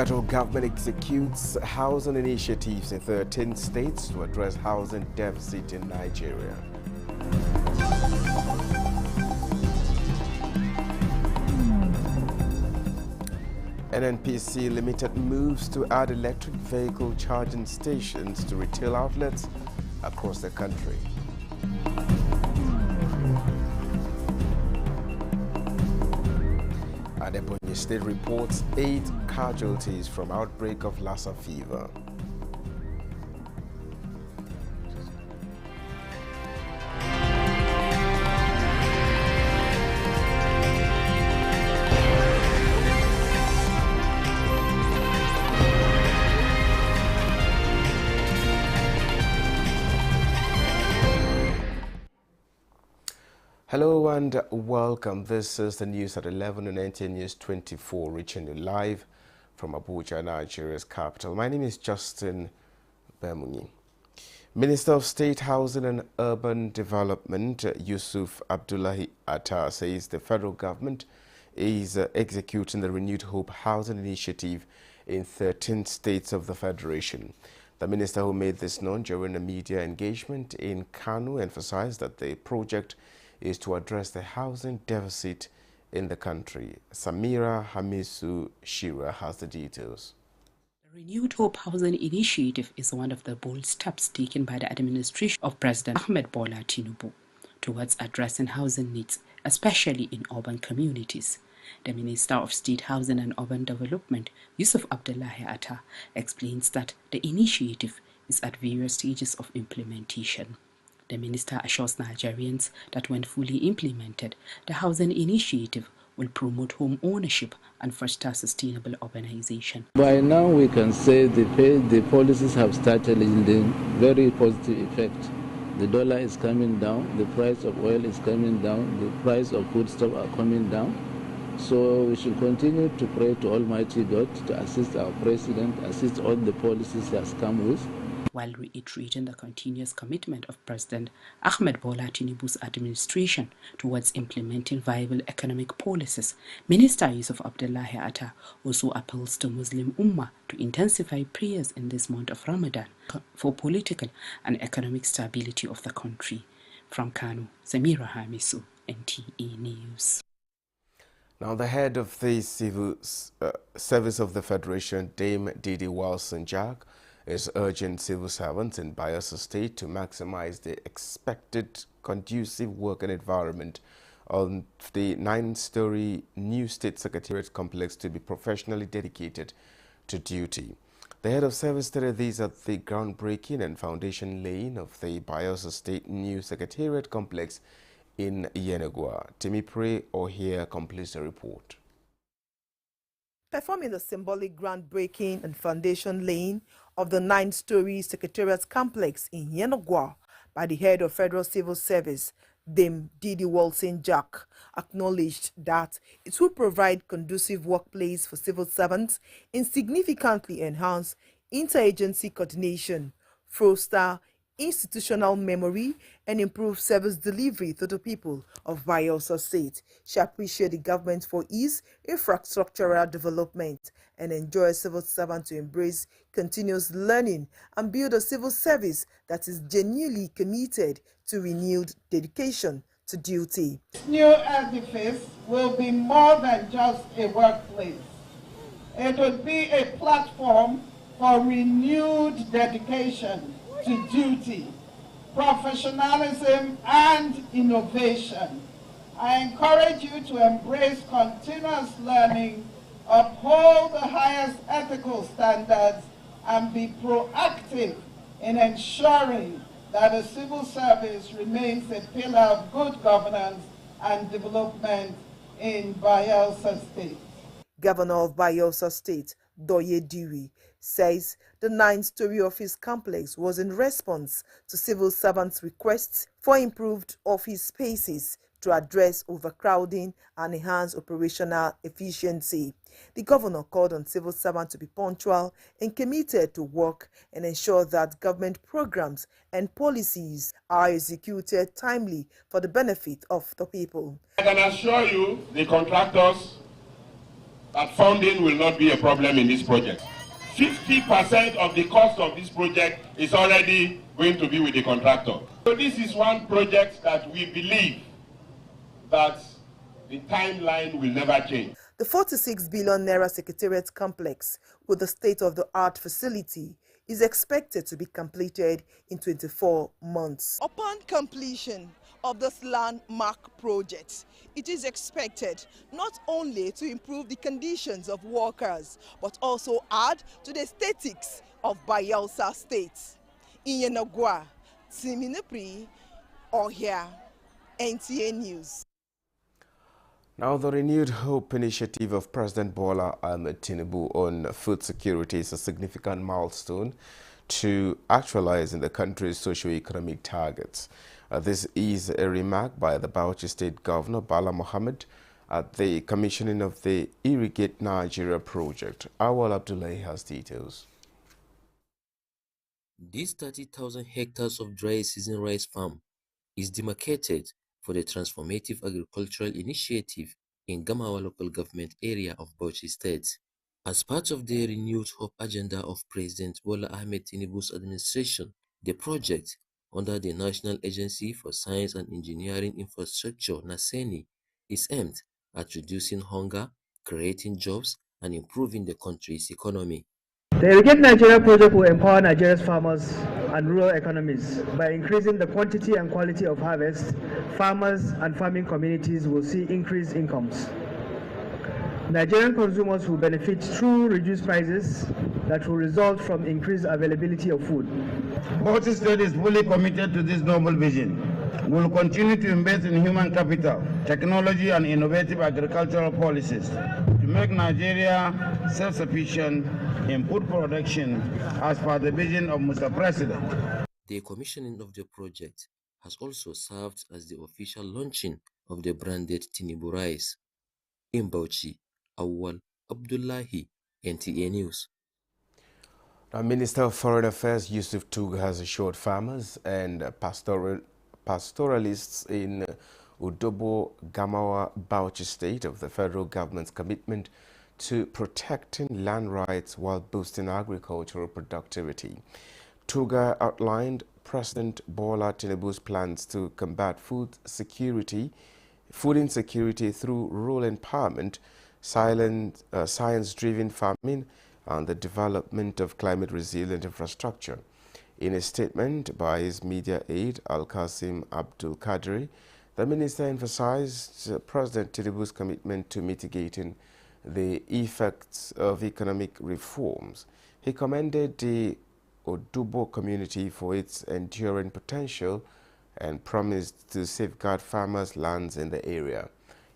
federal government executes housing initiatives in 13 states to address housing deficit in Nigeria. NNPC Limited moves to add electric vehicle charging stations to retail outlets across the country. And Ebonyi State reports 8 casualties from outbreak of Lassa fever. Hello and welcome. This is the news at 11 on NTN News 24, reaching you live from Abuja, Nigeria's capital. My name is Justin Bemunyi. Minister of State Housing and Urban Development Yusuf Abdullahi Atta says the federal government is executing the Renewed Hope Housing Initiative in 13 states of the Federation. The minister, who made this known during a media engagement in Kano, emphasized that the project is to address the housing deficit in the country. Samira Hamisu Shira has the details. The Renewed Hope Housing Initiative is one of the bold steps taken by the administration of President Ahmed Bola Tinubu towards addressing housing needs, especially in urban communities. The Minister of State Housing and Urban Development, Yusuf Abdullahi Atta, explains that the initiative is at various stages of implementation. The minister assures Nigerians that when fully implemented, the housing initiative will promote home ownership and foster sustainable urbanization. By now we can say the policies have started yielding very positive effect. The dollar is coming down, the price of oil is coming down, the price of foodstuff are coming down. So we should continue to pray to Almighty God to assist our president, assist all the policies he has come with. While reiterating the continuous commitment of President Ahmed Bola Tinubu's administration towards implementing viable economic policies, Minister Yusuf Abdullahi Atta also appeals to Muslim Ummah to intensify prayers in this month of Ramadan for political and economic stability of the country. From Kano, Samira Hamisu, NTA News. Now, the head of the Civil Service of the Federation, Dame Didi Walson-Jack, is urging civil servants in Bayelsa State to maximize the expected conducive working environment on the 9-story new State Secretariat complex to be professionally dedicated to duty. The head of service stated this at the groundbreaking and foundation laying of the Bayelsa State new Secretariat complex in Yenagua. Timipre Ohia completes the report. Performing the symbolic groundbreaking and foundation laying of the 9-story Secretariat complex in Yenagua by the head of Federal Civil Service, Dame Didi Walson-Jack, acknowledged that it will provide conducive workplace for civil servants and significantly enhance interagency coordination, foster institutional memory, and improve service delivery to the people of Bayelsa State. She appreciated the government for its infrastructural development and enjoys civil servants to embrace continuous learning and build a civil service that is genuinely committed to renewed dedication to duty. This new edifice will be more than just a workplace. It will be a platform for renewed dedication to duty, professionalism, and innovation. I encourage you to embrace continuous learning, uphold the highest ethical standards, and be proactive in ensuring that the civil service remains a pillar of good governance and development in Bayelsa State. Governor of Bayelsa State, Doye Diri, says the 9-story office complex was in response to civil servants' requests for improved office spaces to address overcrowding and enhance operational efficiency. The governor called on civil servants to be punctual and committed to work and ensure that government programs and policies are executed timely for the benefit of the people. I can assure you, the contractors that funding will not be a problem in this project. 50% of the cost of this project is already going to be with the contractor. So this is one project that we believe that the timeline will never change. The 46 billion naira Secretariat complex with the state-of-the-art facility is expected to be completed in 24 months. Upon completion of this landmark project, it is expected not only to improve the conditions of workers, but also add to the aesthetics of Bayelsa State. In Yenagoa, Timinapri, Ohia, NTA News. Now, the renewed hope initiative of President Bola Ahmed Tinubu on food security is a significant milestone to actualize in the country's socio-economic targets. This is a remark by the Bauchi State Governor Bala Mohammed at the commissioning of the Irrigate Nigeria project. Awal Abdullahi has details. This 30,000 hectares of dry season rice farm is demarcated for the transformative agricultural initiative in Gamawa local government area of Bauchi State. As part of the renewed hope agenda of President Bola Ahmed Tinubu's administration, the project, under the National Agency for Science and Engineering Infrastructure (NASENI), is aimed at reducing hunger, creating jobs, and improving the country's economy. The Irrigate Nigeria project will empower Nigeria's farmers and rural economies. By increasing the quantity and quality of harvest, farmers and farming communities will see increased incomes. Nigerian consumers will benefit through reduced prices that will result from increased availability of food. Bauchi State is fully committed to this noble vision. We will continue to invest in human capital, technology, and innovative agricultural policies to make Nigeria self-sufficient in food production as per the vision of Mr. President. The commissioning of the project has also served as the official launching of the branded Tinubu rice. In Bauchi, Awal Abdullahi, NTA News. Now, Minister of Foreign Affairs Yusuf Tuga has assured farmers and pastoralists in Udobo, Gamawa, Bauchi State of the federal government's commitment to protecting land rights while boosting agricultural productivity. Tuga outlined President Bola Tinubu's plans to combat food insecurity through rural empowerment, science-driven farming, and the development of climate-resilient infrastructure. In a statement by his media aide, Al-Qasim Abdul Qadri, the minister emphasized President Tinubu's commitment to mitigating the effects of economic reforms. He commended the Udobo community for its enduring potential and promised to safeguard farmers' lands in the area.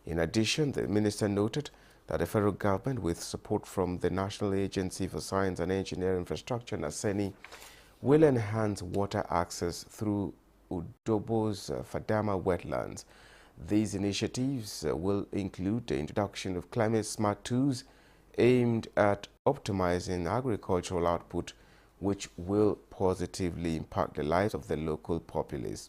In addition, the minister noted that the federal government, with support from the National Agency for Science and Engineering Infrastructure, NASENI, will enhance water access through Udobo's Fadama wetlands. These initiatives will include the introduction of climate-smart tools aimed at optimizing agricultural output, which will positively impact the lives of the local populace.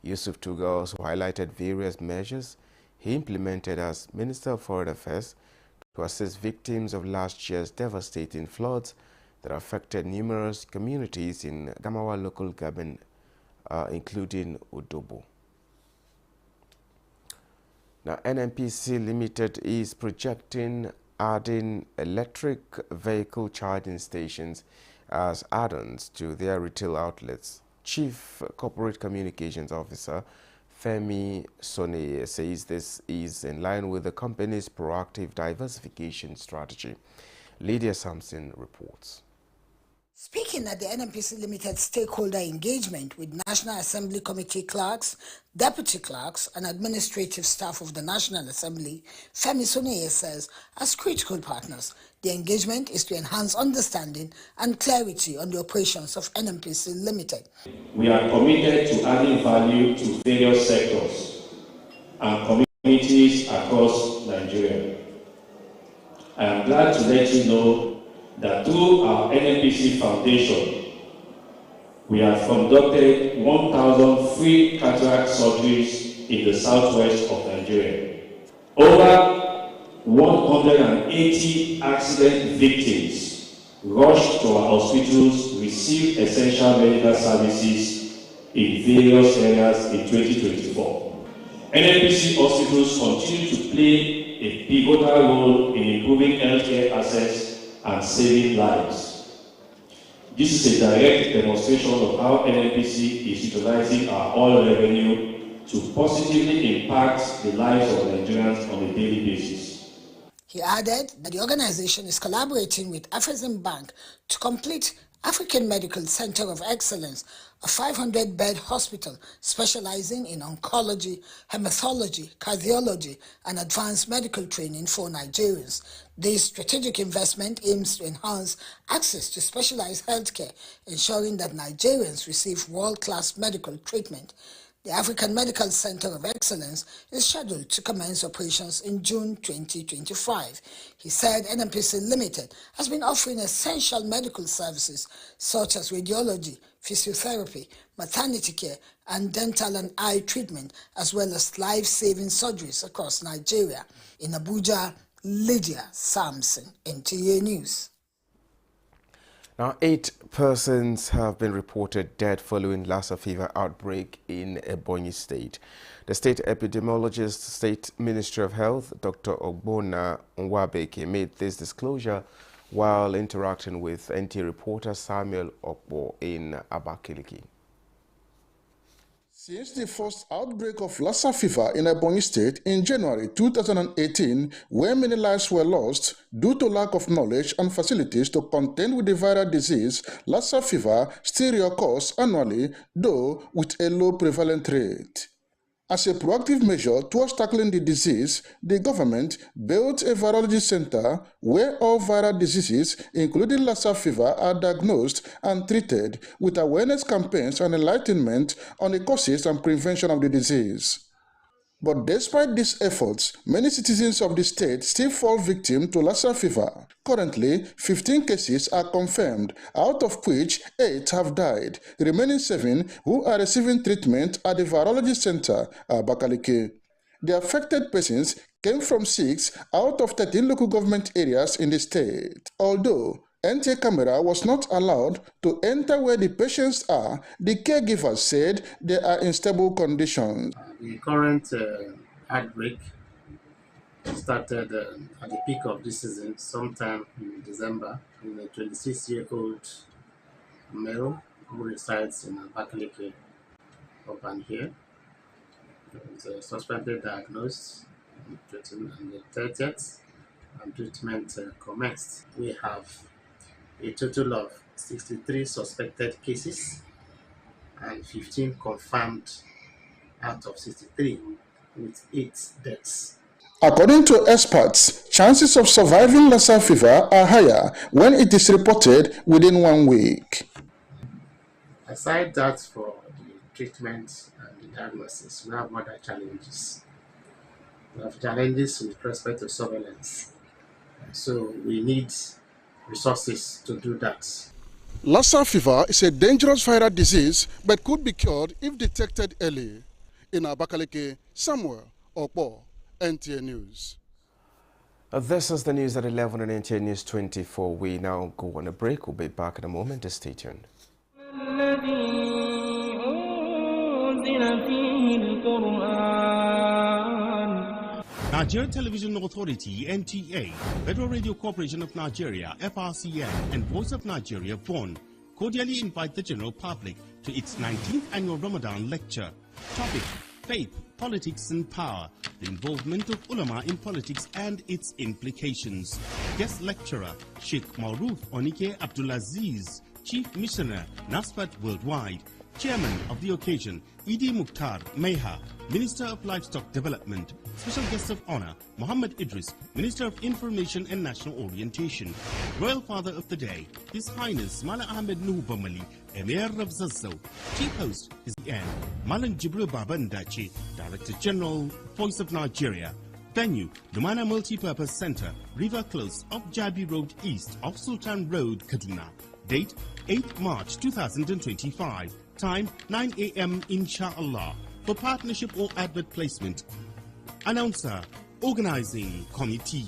Yusuf Tuga also highlighted various measures he implemented as Minister of Foreign Affairs to assist victims of last year's devastating floods that affected numerous communities in Gamawa local government, including Udobo. Now, NNPC Limited is projecting adding electric vehicle charging stations as add-ons to their retail outlets. Chief Corporate Communications Officer Femi Soneye says this is in line with the company's proactive diversification strategy. Lydia Sampson reports. Speaking at the NNPC Limited stakeholder engagement with National Assembly Committee clerks, deputy clerks, and administrative staff of the National Assembly, Femi Soneye says, as critical partners, the engagement is to enhance understanding and clarity on the operations of NNPC Limited. We are committed to adding value to various sectors and communities across Nigeria. I am glad to let you know that through our NNPC Foundation, we have conducted 1,000 free cataract surgeries in the southwest of Nigeria. Over 180 accident victims rushed to our hospitals, received essential medical services in various areas in 2024. NNPC hospitals continue to play a pivotal role in improving healthcare access and saving lives. This is a direct demonstration of how NNPC is utilizing our oil revenue to positively impact the lives of Nigerians on a daily basis. He added that the organization is collaborating with Afreximbank to complete African Medical Center of Excellence, a 500-bed hospital specializing in oncology, hematology, cardiology, and advanced medical training for Nigerians. This strategic investment aims to enhance access to specialized healthcare, ensuring that Nigerians receive world-class medical treatment. The African Medical Center of Excellence is scheduled to commence operations in June 2025. He said NNPC Limited has been offering essential medical services such as radiology, physiotherapy, maternity care, and dental and eye treatment, as well as life-saving surgeries across Nigeria. In Abuja, Lydia Samson, NTA News. Now, 8 persons have been reported dead following Lassa fever outbreak in Ebonyi State. The state epidemiologist, State Ministry of Health, Dr. Ogbonna Nwabeke, made this disclosure while interacting with NTA reporter Samuel Okbo in Abakaliki. Since the first outbreak of Lassa fever in Ebonyi State in January 2018, where many lives were lost due to lack of knowledge and facilities to contend with the viral disease, Lassa fever still reoccurs annually, though with a low prevalent rate. As a proactive measure towards tackling the disease, the government built a virology center where all viral diseases, including Lassa fever, are diagnosed and treated, with awareness campaigns and enlightenment on the causes and prevention of the disease. But despite these efforts, many citizens of the state still fall victim to Lassa fever. Currently, 15 cases are confirmed, out of which 8 have died, remaining 7 who are receiving treatment at the Virology Center at Abakaliki. The affected persons came from 6 out of 13 local government areas in the state. Although NTA camera was not allowed to enter where the patients are, the caregivers said they are in stable conditions. The current outbreak started at the peak of this season, sometime in December, in a 26-year-old male who resides in Abakaliki, urban here. He was suspectly diagnosed on the 30th, and treatment commenced. We have a total of 63 suspected cases and 15 confirmed out of 63, with 8 deaths. According to experts, chances of surviving Lassa fever are higher when it is reported within 1 week. Aside that, for the treatment and the diagnosis, we have other challenges. We have challenges with respect to surveillance. So we need resources to do that. Lassa fever is a dangerous viral disease but could be cured if detected early. In Abakaliki, Samuel Okbo, NTA News. This is the news at 11 on NTA News 24. We now go on a break. We'll be back in a moment. Stay tuned. Nigerian Television Authority, NTA, Federal Radio Corporation of Nigeria, FRCN, and Voice of Nigeria, VON, cordially invite the general public to its 19th annual Ramadan lecture. Topic: Faith, Politics and Power, the involvement of ulama in politics and its implications. Guest lecturer, Sheikh Maruf Onike Abdulaziz, Chief Missioner, NASFAT Worldwide. Chairman of the occasion, Idi Mukhtar Meha, Minister of Livestock Development. Special guest of honor, Muhammad Idris, Minister of Information and National Orientation. Royal Father of the Day, His Highness Mala Ahmed Nuhu Bamali, Emir of Zazzau. Chief host is the end, Malan Jibril Baba Ndachi, Director General, Voice of Nigeria. Venue, Lumana Multipurpose Center, River Close off Jabi Road East of Sultan Road, Kaduna. Date, 8 March 2025. Time, 9 a.m. Inshallah. For partnership or advert placement, announcer Organizing Committee.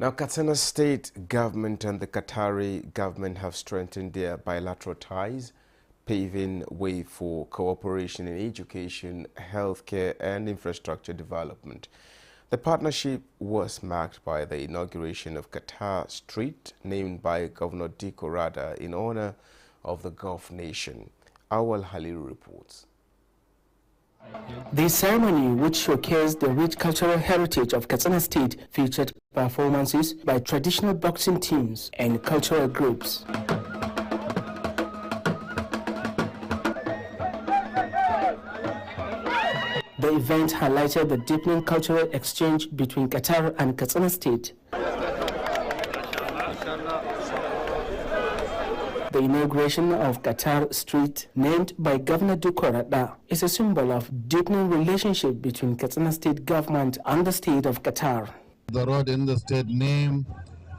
Now, Katsina State government and the Qatari government have strengthened their bilateral ties, paving way for cooperation in education, healthcare and infrastructure development. The partnership was marked by the inauguration of Qatar Street, named by Governor Diko Rada in honor of the Gulf nation. Awal Haliru reports. The ceremony, which showcased the rich cultural heritage of Katsina State, featured performances by traditional boxing teams and cultural groups. The event highlighted the deepening cultural exchange between Qatar and Katsina State. The inauguration of Qatar Street, named by Governor Diko Rada, is a symbol of deepening relationship between Katsina State government and the state of Qatar. The road in the state named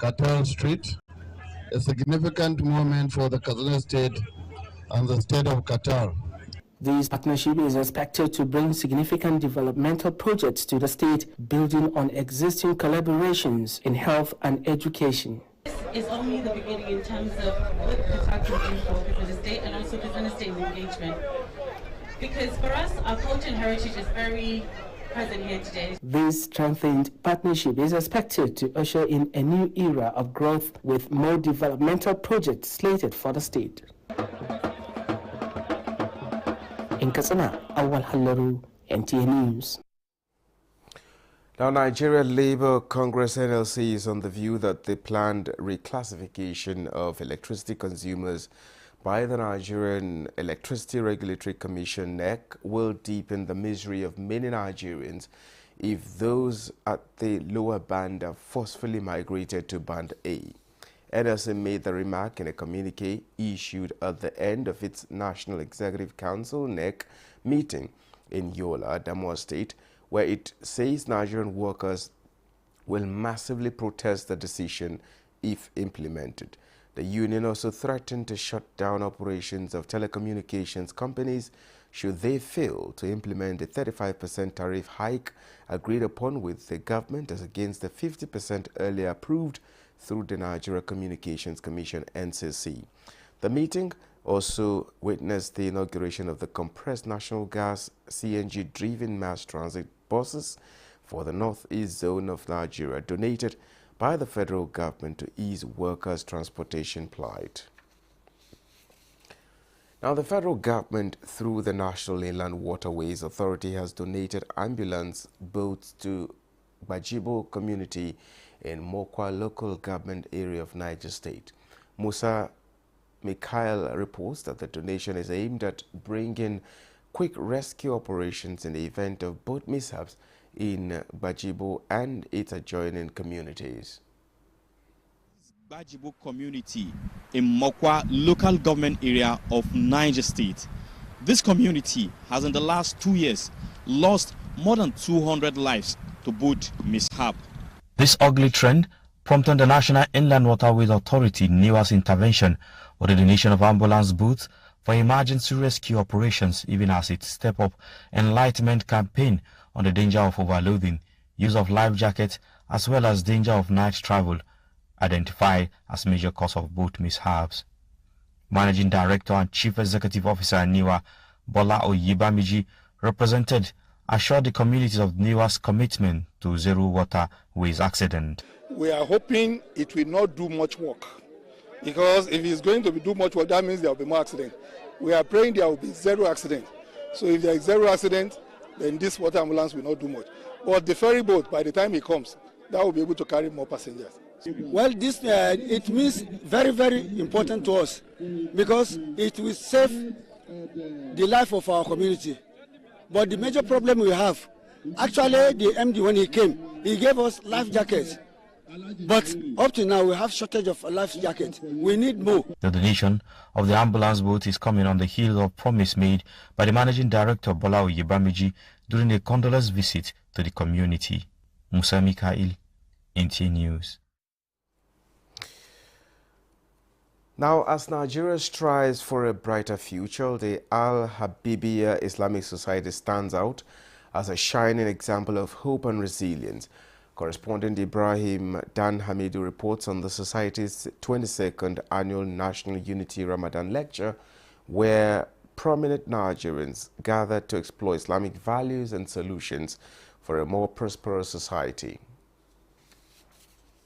Qatar Street, a significant moment for the Katsina State and the state of Qatar. This partnership is expected to bring significant developmental projects to the state, building on existing collaborations in health and education. Is only the beginning in terms of what Qatar can do for the state and also within the state engagement. Because for us, our culture and heritage is very present here today. This strengthened partnership is expected to usher in a new era of growth with more developmental projects slated for the state. In Katsina, Awal Halaru, NTA News. Now, Nigeria Labour Congress NLC is on the view that the planned reclassification of electricity consumers by the Nigerian Electricity Regulatory Commission (NEC) will deepen the misery of many Nigerians if those at the lower band are forcefully migrated to Band A. NLC made the remark in a communique issued at the end of its National Executive Council (NEC) meeting in Yola, Adamawa State, where it says Nigerian workers will massively protest the decision if implemented. The union also threatened to shut down operations of telecommunications companies should they fail to implement the 35% tariff hike agreed upon with the government as against the 50% earlier approved through the Nigeria Communications Commission (NCC). The meeting also witnessed the inauguration of the compressed natural gas CNG-driven mass transit buses for the northeast zone of Nigeria, donated by the federal government to ease workers' transportation plight. Now, the federal government, through the National Inland Waterways Authority, has donated ambulance boats to Bajibo community in Mokwa local government area of Niger State. Musa Mikhail reports that the donation is aimed at bringing quick rescue operations in the event of boat mishaps in Bajibo and its adjoining communities. Bajibo community in Mokwa local government area of Niger State. This community has in the last 2 years lost more than 200 lives to boat mishap. This ugly trend prompted the National Inland Waterways Authority NIWA's intervention with the donation of ambulance boats for emergency rescue operations, even as it stepped up enlightenment campaign on the danger of overloading, use of life jackets, as well as danger of night travel, identified as major cause of boat mishaps. Managing Director and Chief Executive Officer at NIWA, Bola Oyibamiji, assured the communities of NIWA's commitment to zero waterways accident. We are hoping it will not do much work, because if it's going to do much work, that means there will be more accident. We are praying there will be zero accident. So if there is zero accident, then this water ambulance will not do much. But the ferry boat, by the time it comes, that will be able to carry more passengers. Well, this it means very, very important to us, because it will save the life of our community. But the major problem we have, actually the MD, when he came, he gave us life jackets. But up to now, we have shortage of life jackets. We need more. The donation of the ambulance boat is coming on the heels of promise made by the Managing Director Bola Oyebamiji during a condolence visit to the community. Musa Mikael, NTA News. Now, as Nigeria strives for a brighter future, the Al-Habibiyya Islamic Society stands out as a shining example of hope and resilience. Correspondent Ibrahim Dan Hamidu reports on the Society's 22nd Annual National Unity Ramadan Lecture, where prominent Nigerians gathered to explore Islamic values and solutions for a more prosperous society.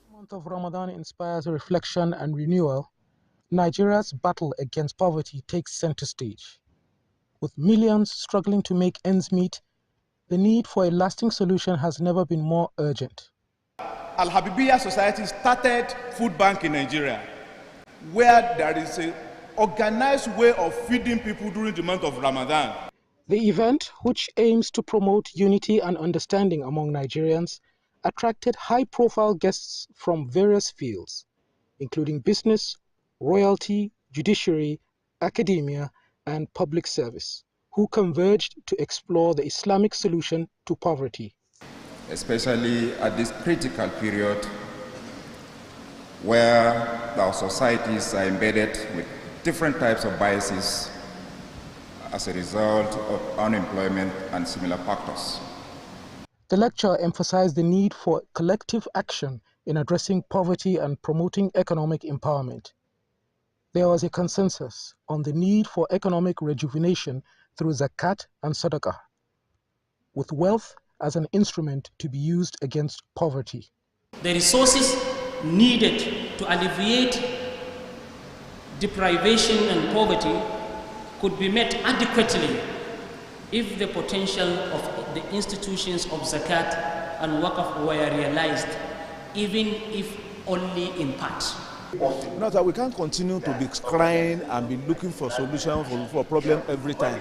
The month of Ramadan inspires reflection and renewal. Nigeria's battle against poverty takes center stage. With millions struggling to make ends meet, the need for a lasting solution has never been more urgent. Al-Habibiyya Society started food bank in Nigeria, where there is an organized way of feeding people during the month of Ramadan. The event, which aims to promote unity and understanding among Nigerians, attracted high-profile guests from various fields, including business, royalty, judiciary, academia, and public service, who converged to explore the Islamic solution to poverty. Especially at this critical period where our societies are embedded with different types of biases as a result of unemployment and similar factors. The lecture emphasized the need for collective action in addressing poverty and promoting economic empowerment. There was a consensus on the need for economic rejuvenation through zakat and sadaqah, with wealth as an instrument to be used against poverty. The resources needed to alleviate deprivation and poverty could be met adequately if the potential of the institutions of zakat and waqf were realized, even if only in part. Not that we can't continue to be crying and be looking for solutions for a problem every time.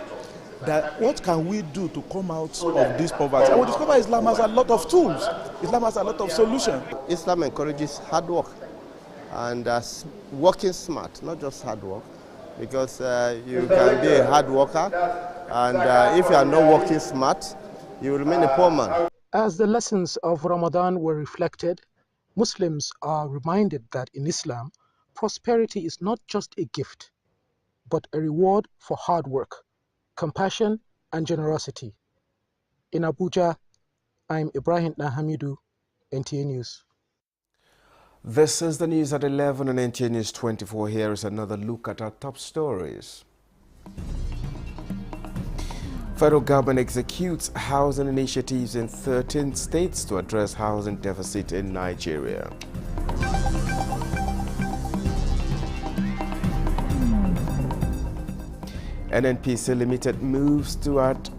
That what can we do to come out of this poverty? And we discover Islam has a lot of tools. Islam has a lot of solutions. Islam encourages hard work and working smart, not just hard work, because you can be a hard worker, and if you are not working smart, you will remain a poor man. As the lessons of Ramadan were reflected, Muslims are reminded that in Islam, prosperity is not just a gift, but a reward for hard work, compassion, and generosity. In Abuja, I'm Ibrahim Nahamidu, NTA News. This is the news at 11 on NTA News 24. Here is another look at our top stories. Federal government executes housing initiatives in 13 states to address housing deficit in Nigeria. NNPC Limited moves to add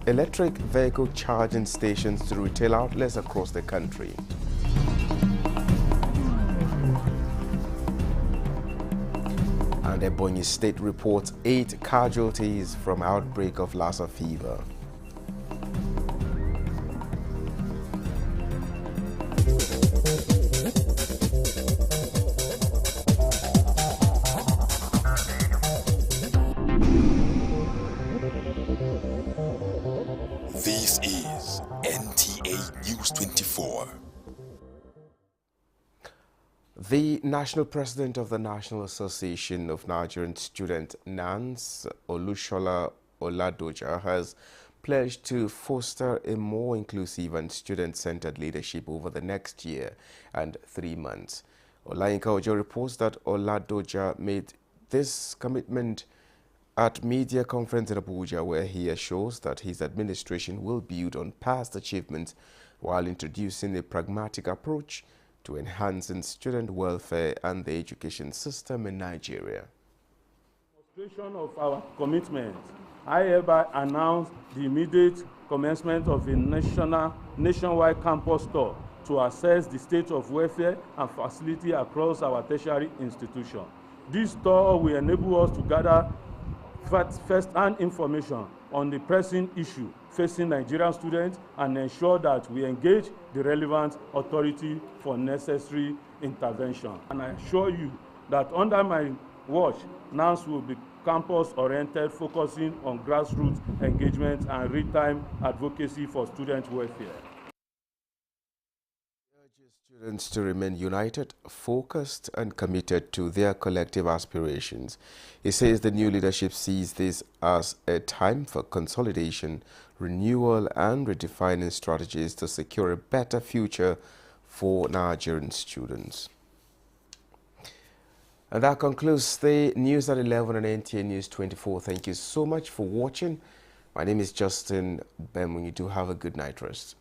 electric vehicle charging stations to retail outlets across the country. And Ebonyi State reports 8 casualties from outbreak of Lassa fever. This is NTA News 24. The National President of the National Association of Nigerian Students, NANS, Olushola Oladoja, has pledged to foster a more inclusive and student-centered leadership over the next year and 3 months. Olayinka Ojo reports that Oladoja made this commitment at media conference in Abuja, where he assures that his administration will build on past achievements while introducing a pragmatic approach to enhancing student welfare and the education system in Nigeria. Demonstration of our commitment, I hereby announce the immediate commencement of a nationwide campus tour to assess the state of welfare and facility across our tertiary institution. This tour will enable us to gather first-hand information on the pressing issue facing Nigerian students and ensure that we engage the relevant authority for necessary intervention. And I assure you that under my watch, NANS will be campus-oriented, focusing on grassroots engagement and real-time advocacy for student welfare. Students to remain united, focused and committed to their collective aspirations. He says the new leadership sees this as a time for consolidation, renewal and redefining strategies to secure a better future for Nigerian students. And that concludes the news at 11 on NTA News 24. Thank you so much for watching. My name is Justin Bemunyi. Do have a good night rest.